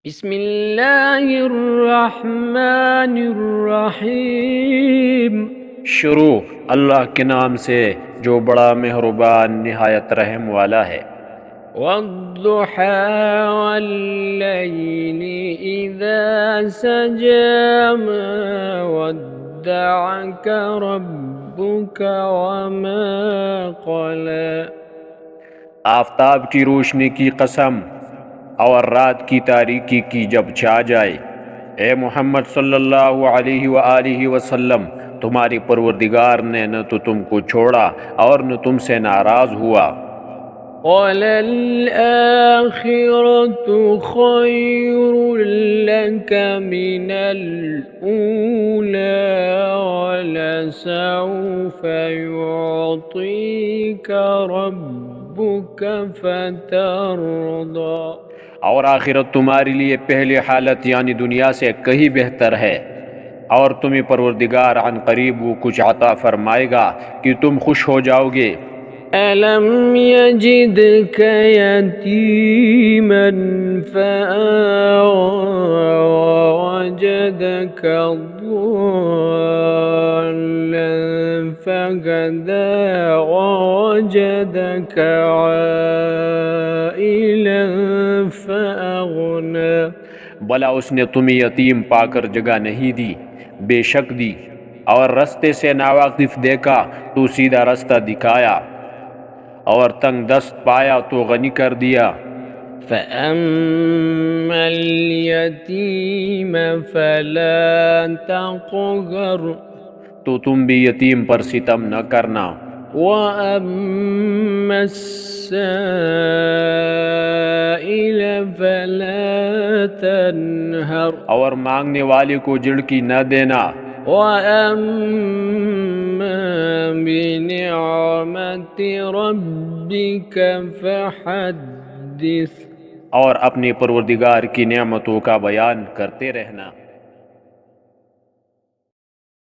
بسم اللہ الرحمن الرحیم۔ شروع اللہ کے نام سے جو بڑا مہربان نہایت رحم والا ہے۔ والضحى واللیل اذا سجى ما ودعك ربك وما قلى۔ آفتاب کی روشنی کی قسم اور رات کی تاریکی کی جب چھا جائے، اے محمد صلی اللہ علیہ وآلہ وسلم، تمہاری پروردگار نے نہ تو تم کو چھوڑا اور نہ تم سے ناراض ہوا۔ وَلَلْآخِرَةُ خَيْرٌ لَكَ مِنَ الْأُولَى وَلَسَوْفَ يُعْطِيكَ رَبُّكَ فَتَرْضَى۔ اور آخرت تمہاری لیے پہلی حالت یعنی دنیا سے کہیں بہتر ہے، اور تمہیں پروردگار عن قریب وہ کچھ عطا فرمائے گا کہ تم خوش ہو جاؤ گے۔ أَلَمْ يَجِدْكَ يَتِيمًا فَآوَىٰ وَوَجَدَكَ ضَالًّا فَهَدَىٰ وَوَجَدَكَ عَائِلًا فَأَغْنَىٰ۔ بھلا اس نے تمہیں یتیم پا کر جگہ نہیں دی؟ بے شک دی، اور رستے سے ناواقف دیکھا تو سیدھا رستہ دکھایا، اور تنگ دست پایا تو غنی کر دیا۔ فَأَمَّا الْيَتِيمَ فَلَا تَقْهَرْ، تو تم بھی یتیم پر ستم نہ کرنا۔ وَأَمَّا السَّائِلَ فَلَا تَنْهَرْ، اور مانگنے والے کو جھڑکی نہ دینا۔ وَأَمَّا بِنِعْمَةِ رَبِّكَ فَحَدِّثْ، اور اپنے پروردگار کی نعمتوں کا بیان کرتے رہنا۔